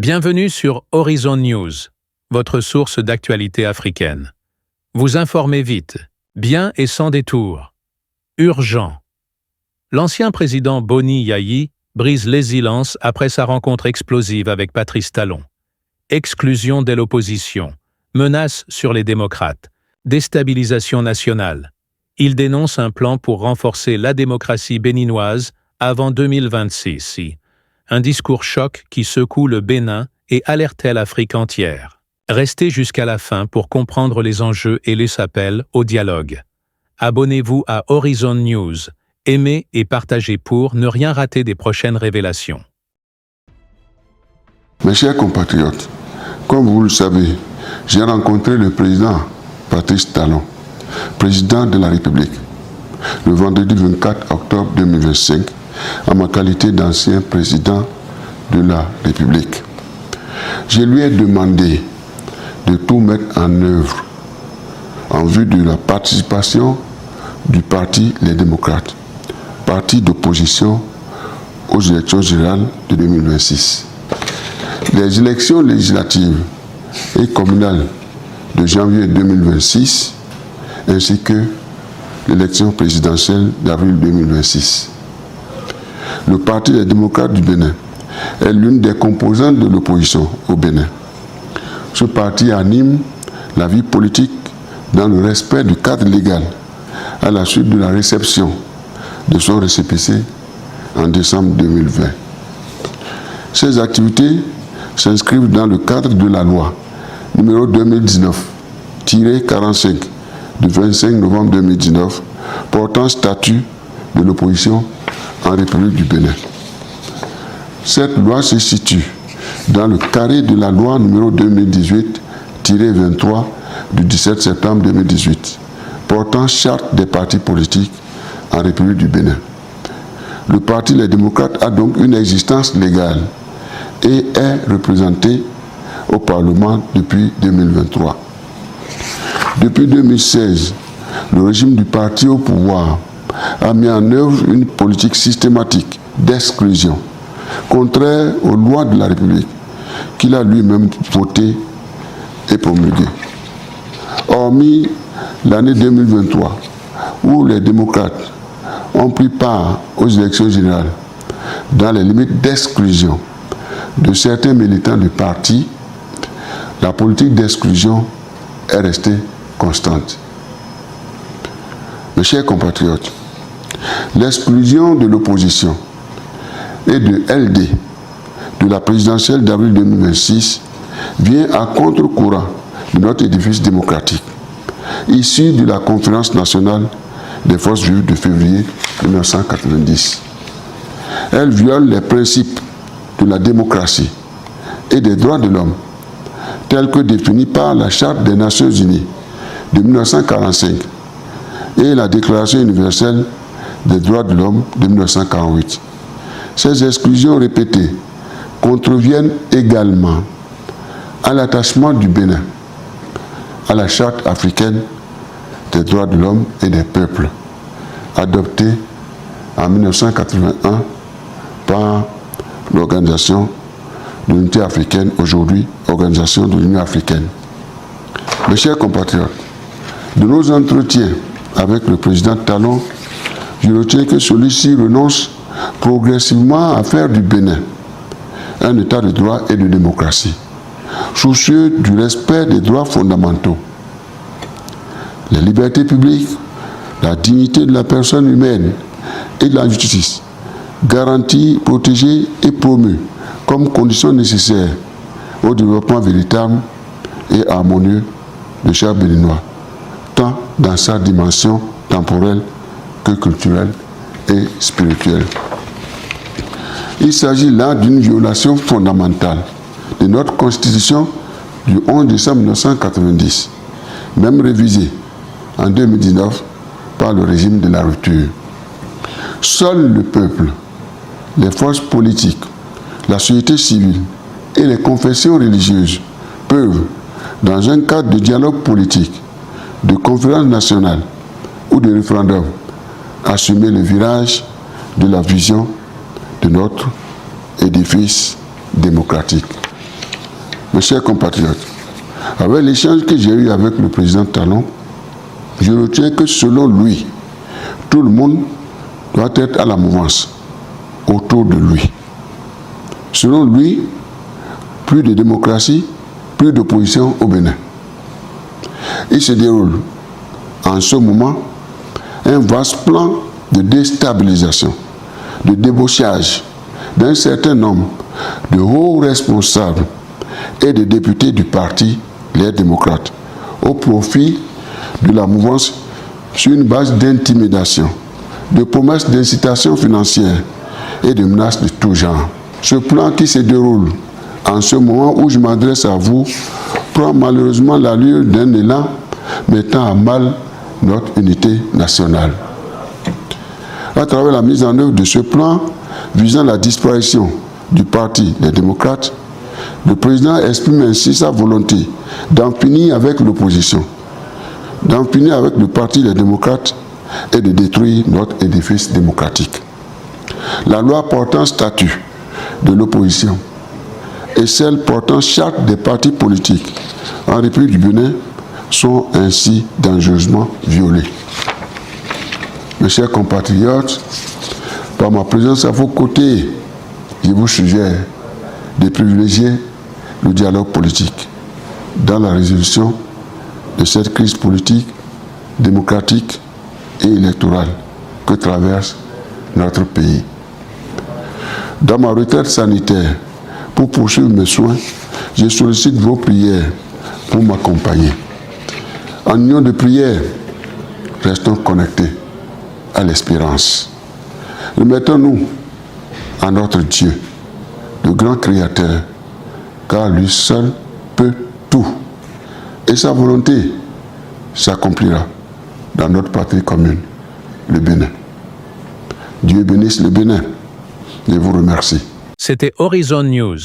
Bienvenue sur Horizon News, votre source d'actualité africaine. Vous informez vite, bien et sans détour. Urgent. L'ancien président Boni Yayi brise les silences après sa rencontre explosive avec Patrice Talon. Exclusion de l'opposition, menace sur les démocrates, déstabilisation nationale. Il dénonce un plan pour renforcer la démocratie béninoise avant 2026. Un discours choc qui secoue le Bénin et alertait l'Afrique entière. Restez jusqu'à la fin pour comprendre les enjeux et les appels au dialogue. Abonnez-vous à Horizon News, aimez et partagez pour ne rien rater des prochaines révélations. Mes chers compatriotes, comme vous le savez, j'ai rencontré le président Patrice Talon, président de la République, le vendredi 24 octobre 2025, en ma qualité d'ancien président de la République. Je lui ai demandé de tout mettre en œuvre en vue de la participation du parti Les Démocrates, parti d'opposition aux élections générales de 2026. Les élections législatives et communales de janvier 2026 ainsi que l'élection présidentielle d'avril 2026. Le Parti des démocrates du Bénin est l'une des composantes de l'opposition au Bénin. Ce parti anime la vie politique dans le respect du cadre légal à la suite de la réception de son récépissé en décembre 2020. Ces activités s'inscrivent dans le cadre de la loi numéro 2019-45 du 25 novembre 2019 portant statut de l'opposition en République du Bénin. Cette loi se situe dans le carré de la loi numéro 2018-23 du 17 septembre 2018 portant charte des partis politiques en République du Bénin. Le Parti Les Démocrates a donc une existence légale et est représenté au Parlement depuis 2023. Depuis 2016, le régime du parti au pouvoir a mis en œuvre une politique systématique d'exclusion, contraire aux lois de la République, qu'il a lui-même votées et promulguées. Hormis l'année 2023, où les démocrates ont pris part aux élections générales dans les limites d'exclusion de certains militants du parti, la politique d'exclusion est restée constante. Mes chers compatriotes, l'exclusion de l'opposition et de LD de la présidentielle d'avril 2026 vient à contre-courant de notre édifice démocratique, issu de la conférence nationale des forces vives de février 1990. Elle viole les principes de la démocratie et des droits de l'homme, tels que définis par la Charte des Nations Unies de 1945 et la Déclaration universelle des droits de l'homme de 1948. Ces exclusions répétées contreviennent également à l'attachement du Bénin à la Charte africaine des droits de l'homme et des peuples, adoptée en 1981 par l'Organisation de l'Unité africaine, aujourd'hui Organisation de l'Union africaine. Mes chers compatriotes, de nos entretiens avec le président Talon, je retiens que celui-ci renonce progressivement à faire du Bénin un état de droit et de démocratie, soucieux du respect des droits fondamentaux, les libertés publiques, la dignité de la personne humaine et de la justice, garantie, protégée et promue comme condition nécessaire au développement véritable et harmonieux de chaque Béninois, tant dans sa dimension temporelle que culturelle et spirituelle. Il s'agit là d'une violation fondamentale de notre Constitution du 11 décembre 1990, même révisée en 2019 par le régime de la rupture. Seul le peuple, les forces politiques, la société civile et les confessions religieuses peuvent, dans un cadre de dialogue politique, de conférence nationale ou de référendum, assumer le virage de la vision de notre édifice démocratique. Mes chers compatriotes, avec l'échange que j'ai eu avec le président Talon, je retiens que selon lui, tout le monde doit être à la mouvance autour de lui. Selon lui, plus de démocratie, plus d'opposition au Bénin. Il se déroule en ce moment un vaste plan de déstabilisation, de débauchage d'un certain nombre de hauts responsables et de députés du parti Les Démocrates au profit de la mouvance sur une base d'intimidation, de promesses d'incitation financière et de menaces de tout genre. Ce plan qui se déroule en ce moment où je m'adresse à vous prend malheureusement l'allure d'un élan mettant à mal notre unité nationale. À travers la mise en œuvre de ce plan visant la disparition du parti des démocrates, le président exprime ainsi sa volonté d'en finir avec l'opposition, d'en finir avec le parti des démocrates et de détruire notre édifice démocratique. La loi portant statut de l'opposition et celle portant charte des partis politiques en République du Bénin sont ainsi dangereusement violées. Mes chers compatriotes, par ma présence à vos côtés, je vous suggère de privilégier le dialogue politique dans la résolution de cette crise politique, démocratique et électorale que traverse notre pays. Dans ma retraite sanitaire, pour poursuivre mes soins, je sollicite vos prières pour m'accompagner. En union de prière, restons connectés à l'espérance. Remettons-nous à notre Dieu, le grand Créateur, car lui seul peut tout. Et sa volonté s'accomplira dans notre patrie commune, le Bénin. Dieu bénisse le Bénin. Je vous remercie. C'était Horizon News,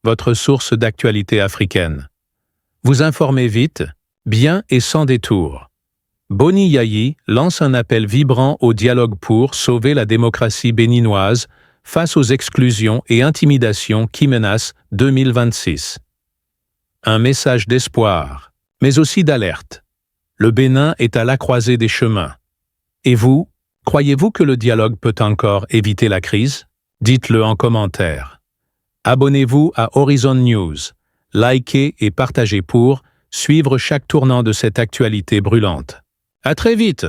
votre source d'actualité africaine. Vous informez vite, bien et sans détour. Boni Yayi lance un appel vibrant au dialogue pour sauver la démocratie béninoise face aux exclusions et intimidations qui menacent 2026. Un message d'espoir, mais aussi d'alerte. Le Bénin est à la croisée des chemins. Et vous, croyez-vous que le dialogue peut encore éviter la crise? Dites-le en commentaire. Abonnez-vous à Horizon News, likez et partagez pour suivre chaque tournant de cette actualité brûlante. À très vite!